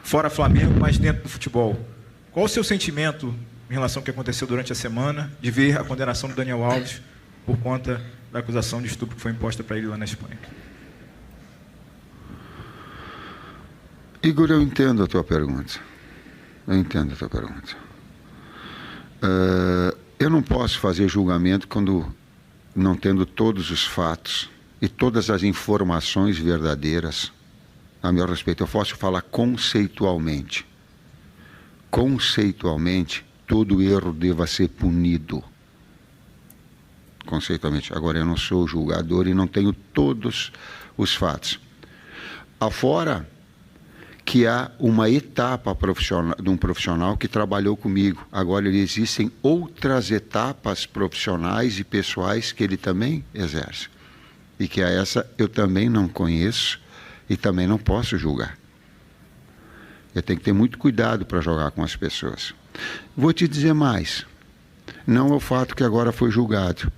fora Flamengo, mas dentro do futebol. Qual o seu sentimento em relação ao que aconteceu durante a semana, de ver a condenação do Daniel Alves por conta da acusação de estupro que foi imposta para ele lá na Espanha? Igor, eu entendo a tua pergunta. Eu não posso fazer julgamento quando não tendo todos os fatos e todas as informações verdadeiras a meu respeito. Eu posso falar conceitualmente. Conceitualmente, todo erro deva ser punido. Conceitualmente. Agora, eu não sou julgador e não tenho todos os fatos. Afora que há uma etapa profissional, de um profissional que trabalhou comigo. Agora, existem outras etapas profissionais e pessoais que ele também exerce. E que a essa eu também não conheço e também não posso julgar. Eu tenho que ter muito cuidado para jogar com as pessoas. Vou te dizer mais. Não é o fato que agora foi julgado,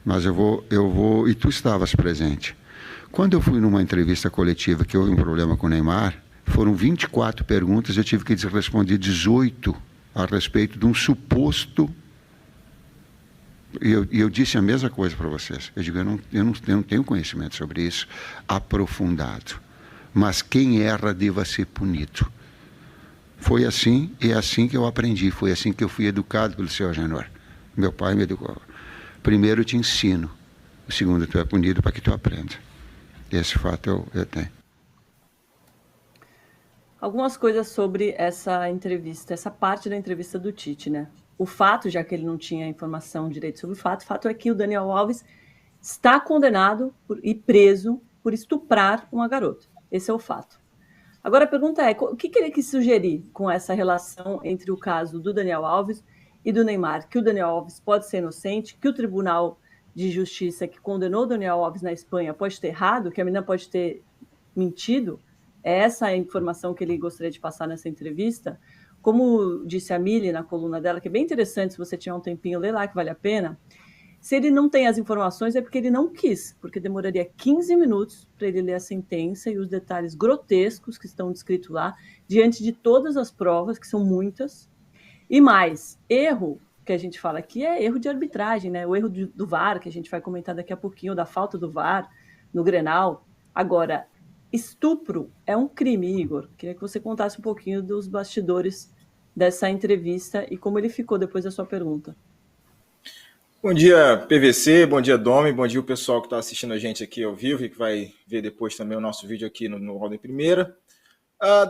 mas eu vou, e tu estavas presente. Quando eu fui numa entrevista coletiva que houve um problema com o Neymar, foram 24 perguntas, eu tive que responder 18 a respeito de um suposto... E eu disse a mesma coisa para vocês. Eu digo, eu não tenho conhecimento sobre isso aprofundado. Mas quem erra deva ser punido. Foi assim, e é assim que eu aprendi. Foi assim que eu fui educado pelo seu Agenor. Meu pai me educou. Primeiro eu te ensino. O segundo, tu é punido para que tu aprenda. Esse fato eu tenho. Algumas coisas sobre essa entrevista, essa parte da entrevista do Tite, né? O fato, já que ele não tinha informação direito sobre o fato é que o Daniel Alves está condenado e preso por estuprar uma garota. Esse é o fato. Agora a pergunta é, o que ele quis sugerir com essa relação entre o caso do Daniel Alves e do Neymar? Que o Daniel Alves pode ser inocente, que o Tribunal de Justiça que condenou o Daniel Alves na Espanha pode ter errado, que a menina pode ter mentido? É essa a informação que ele gostaria de passar nessa entrevista. Como disse a Mili na coluna dela, que é bem interessante, se você tiver um tempinho, lê lá que vale a pena. Se ele não tem as informações é porque ele não quis, porque demoraria 15 minutos para ele ler a sentença e os detalhes grotescos que estão descritos lá, diante de todas as provas, que são muitas. E mais, erro que a gente fala aqui é erro de arbitragem, né? O erro do VAR, que a gente vai comentar daqui a pouquinho, da falta do VAR no Grenal. Agora, estupro é um crime, Igor. Queria que você contasse um pouquinho dos bastidores dessa entrevista e como ele ficou depois da sua pergunta. Bom dia, PVC, bom dia, Domi, bom dia o pessoal que está assistindo a gente aqui ao vivo e que vai ver depois também o nosso vídeo aqui no Roda em Primeira.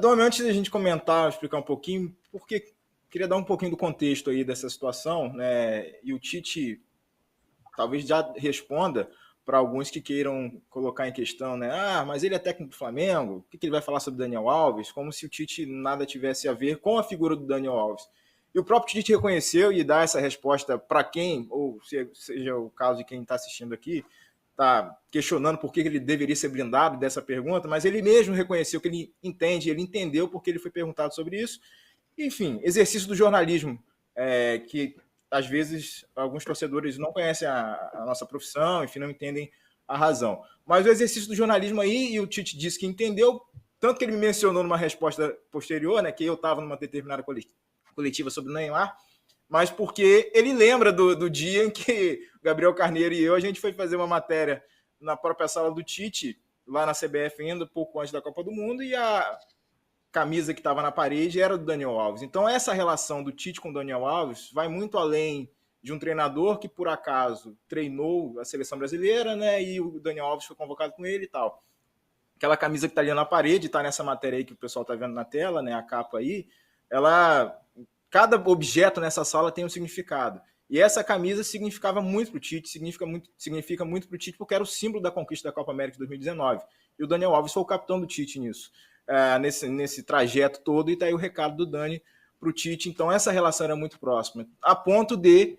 Domi, antes da gente comentar, explicar um pouquinho, porque queria dar um pouquinho do contexto aí dessa situação, né? E o Tite talvez já responda para alguns que queiram colocar em questão, né? Mas ele é técnico do Flamengo, o que ele vai falar sobre Daniel Alves? Como se o Tite nada tivesse a ver com a figura do Daniel Alves. E o próprio Tite reconheceu e dá essa resposta para quem, ou seja o caso de quem está assistindo aqui, está questionando por que ele deveria ser blindado dessa pergunta, mas ele mesmo reconheceu que ele entende, ele entendeu porque ele foi perguntado sobre isso. Enfim, exercício do jornalismo, que às vezes alguns torcedores não conhecem a nossa profissão, enfim, não entendem a razão. Mas o exercício do jornalismo aí, e o Tite disse que entendeu, tanto que ele me mencionou numa resposta posterior, né, que eu estava numa determinada coletiva sobre o Neymar, mas porque ele lembra do dia em que o Gabriel Carneiro e eu, a gente foi fazer uma matéria na própria sala do Tite, lá na CBF ainda, pouco antes da Copa do Mundo, e a camisa que estava na parede era do Daniel Alves. Então essa relação do Tite com o Daniel Alves vai muito além de um treinador que por acaso treinou a seleção brasileira, né, e o Daniel Alves foi convocado com ele e tal. Aquela camisa que está ali na parede, está nessa matéria aí que o pessoal está vendo na tela, né, a capa aí, cada objeto nessa sala tem um significado. E essa camisa significava muito para o Tite, significa muito para o Tite porque era o símbolo da conquista da Copa América de 2019. E o Daniel Alves foi o capitão do Tite nisso. Nesse trajeto todo, e tá aí o recado do Dani para o Tite. Então essa relação era muito próxima, a ponto de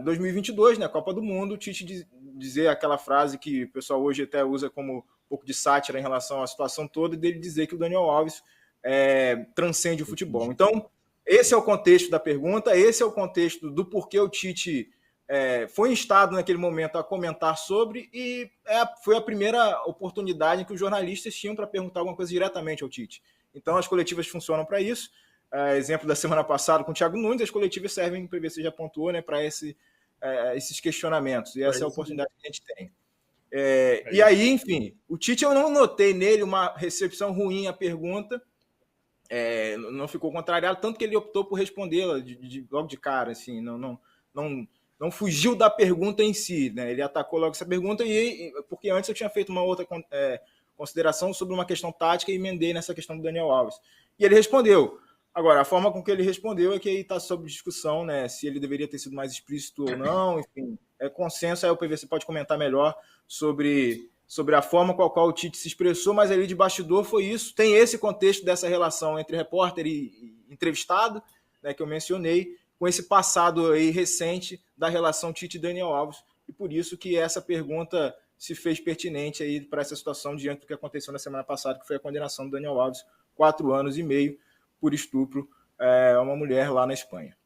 2022, né, Copa do Mundo, o Tite dizer aquela frase que o pessoal hoje até usa como um pouco de sátira em relação à situação toda, e dele dizer que o Daniel Alves transcende o futebol. Então esse é o contexto da pergunta, esse é o contexto do porquê o Tite foi instado naquele momento a comentar sobre, e foi a primeira oportunidade que os jornalistas tinham para perguntar alguma coisa diretamente ao Tite. Então, as coletivas funcionam para isso. Exemplo da semana passada com o Thiago Nunes, as coletivas servem, o PVC já pontuou, né, para esses questionamentos. E essa é a oportunidade que a gente tem. E aí, enfim, o Tite, eu não notei nele uma recepção ruim à pergunta, não ficou contrariado, tanto que ele optou por respondê-la logo de cara, assim, não fugiu da pergunta em si, né? Ele atacou logo essa pergunta, porque antes eu tinha feito uma outra consideração sobre uma questão tática e emendei nessa questão do Daniel Alves. E ele respondeu. Agora, a forma com que ele respondeu é que aí está sob discussão, né? Se ele deveria ter sido mais explícito ou não, enfim, é consenso, aí o PVC pode comentar melhor sobre a forma com a qual o Tite se expressou, mas ali de bastidor foi isso. Tem esse contexto dessa relação entre repórter e entrevistado, né, que eu mencionei, com esse passado aí recente da relação Tite e Daniel Alves, e por isso que essa pergunta se fez pertinente aí para essa situação diante do que aconteceu na semana passada, que foi a condenação do Daniel Alves, 4 anos e meio por estupro a uma mulher lá na Espanha.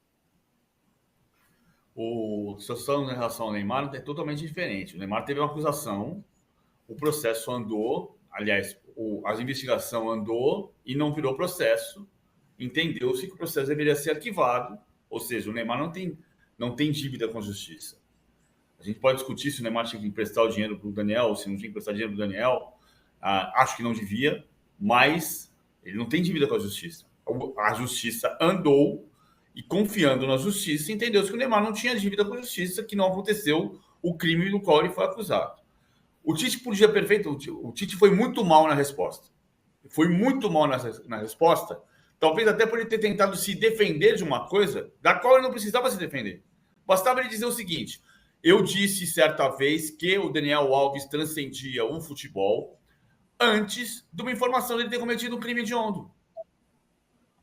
A situação em relação ao Neymar é totalmente diferente. O Neymar teve uma acusação, o processo andou, aliás, a investigação andou e não virou processo. Entendeu-se que o processo deveria ser arquivado, ou seja, o Neymar não tem dívida com a justiça. A gente pode discutir se o Neymar tinha que emprestar o dinheiro para o Daniel, ou se não tinha que emprestar dinheiro para o Daniel. Acho que não devia, mas ele não tem dívida com a justiça. A justiça andou e, confiando na justiça, entendeu-se que o Neymar não tinha dívida com a justiça, que não aconteceu o crime do qual ele foi acusado. O Tite podia perfeito. O Tite foi muito mal na resposta. Foi muito mal na resposta, talvez até por ele ter tentado se defender de uma coisa da qual ele não precisava se defender. Bastava ele dizer o seguinte: eu disse certa vez que o Daniel Alves transcendia o futebol antes de uma informação dele ter cometido um crime hediondo.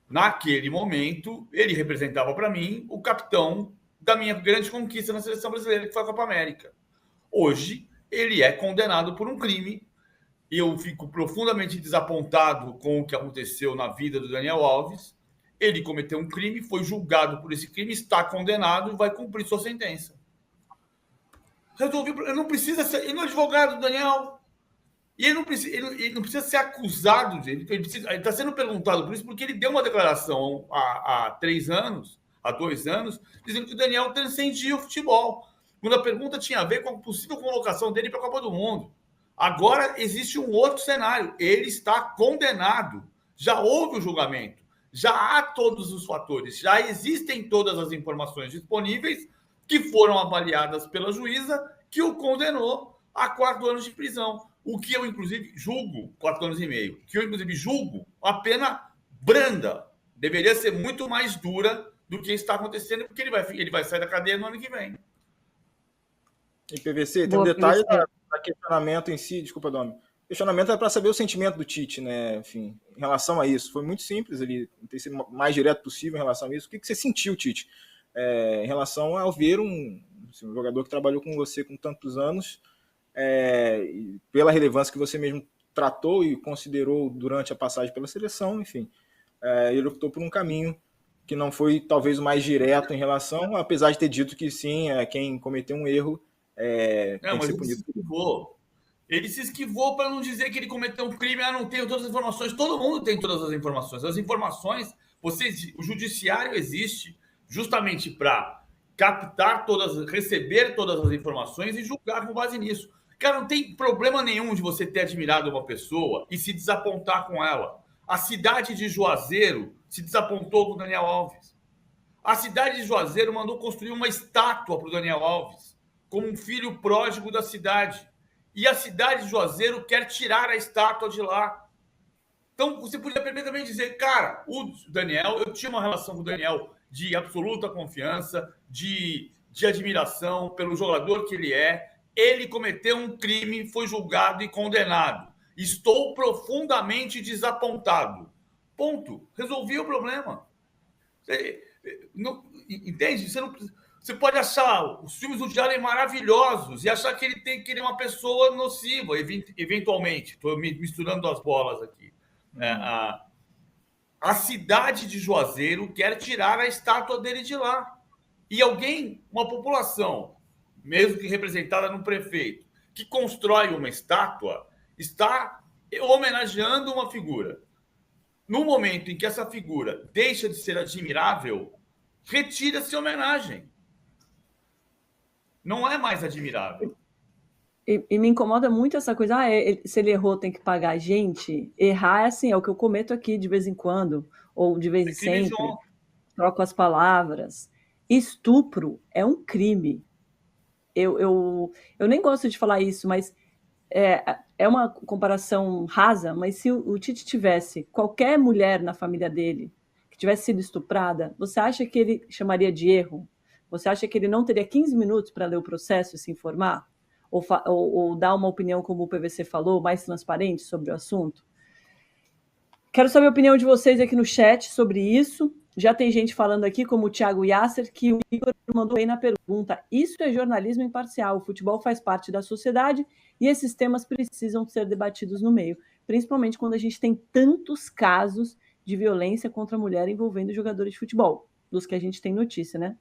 Naquele momento, ele representava para mim o capitão da minha grande conquista na seleção brasileira, que foi a Copa América. Hoje, ele é condenado por um crime e eu fico profundamente desapontado com o que aconteceu na vida do Daniel Alves. Ele cometeu um crime, foi julgado por esse crime, está condenado e vai cumprir sua sentença. Ele não precisa ser... Ele não é advogado do Daniel. E ele não precisa ser acusado de... Ele está sendo perguntado por isso porque ele deu uma declaração há 2 anos, dizendo que o Daniel transcendia o futebol. Quando a pergunta tinha a ver com a possível convocação dele para a Copa do Mundo. Agora existe um outro cenário. Ele está condenado. Já houve o julgamento. Já há todos os fatores. Já existem todas as informações disponíveis que foram avaliadas pela juíza que o condenou a 4 anos de prisão. O que eu, inclusive, julgo, 4 anos e meio, que eu, inclusive, julgo a pena branda. Deveria ser muito mais dura do que está acontecendo, porque ele vai sair da cadeia no ano que vem. E PVC, tem um detalhe da questionamento em si, desculpa, Domi. O questionamento é para saber o sentimento do Tite, né? Enfim, em relação a isso. Foi muito simples, ele tem sido o mais direto possível em relação a isso. O que você sentiu, Tite, em relação ao ver um jogador que trabalhou com você com tantos anos, pela relevância que você mesmo tratou e considerou durante a passagem pela seleção, enfim, ele optou por um caminho que não foi talvez o mais direto em relação, apesar de ter dito que sim, quem cometeu um erro tem que ser punido. Ele se esquivou para não dizer que ele cometeu um crime. Não tenho todas as informações. Todo mundo tem todas as informações. As informações, o judiciário existe justamente para captar receber todas as informações e julgar com base nisso. Cara, não tem problema nenhum de você ter admirado uma pessoa e se desapontar com ela. A cidade de Juazeiro se desapontou com o Daniel Alves. A cidade de Juazeiro mandou construir uma estátua para o Daniel Alves, como um filho pródigo da cidade. E a cidade de Juazeiro quer tirar a estátua de lá. Então, você podia perfeitamente dizer, cara, o Daniel, eu tinha uma relação com o Daniel de absoluta confiança, de admiração pelo jogador que ele é. Ele cometeu um crime, foi julgado e condenado. Estou profundamente desapontado. Ponto. Resolvi o problema. Entende? Você pode achar os filmes do Allen maravilhosos e achar que ele é uma pessoa nociva, eventualmente. Estou misturando as bolas aqui. A cidade de Juazeiro quer tirar a estátua dele de lá. E uma população, mesmo que representada no prefeito, que constrói uma estátua, está homenageando uma figura. No momento em que essa figura deixa de ser admirável, retira-se a homenagem. Não é mais admirável. E me incomoda muito essa coisa, se ele errou, tem que pagar. Gente, errar é assim, é o que eu cometo aqui de vez em quando, ou de vez em sempre, troco as palavras. Estupro é um crime. Eu nem gosto de falar isso, mas é uma comparação rasa, mas se o Tite tivesse qualquer mulher na família dele que tivesse sido estuprada, você acha que ele chamaria de erro? Você acha que ele não teria 15 minutos para ler o processo e se informar? Ou dar uma opinião, como o PVC falou, mais transparente sobre o assunto? Quero saber a opinião de vocês aqui no chat sobre isso. Já tem gente falando aqui, como o Thiago Yasser, que o Igor mandou aí na pergunta. Isso é jornalismo imparcial. O futebol faz parte da sociedade e esses temas precisam ser debatidos no meio, principalmente quando a gente tem tantos casos de violência contra a mulher envolvendo jogadores de futebol, dos que a gente tem notícia, né?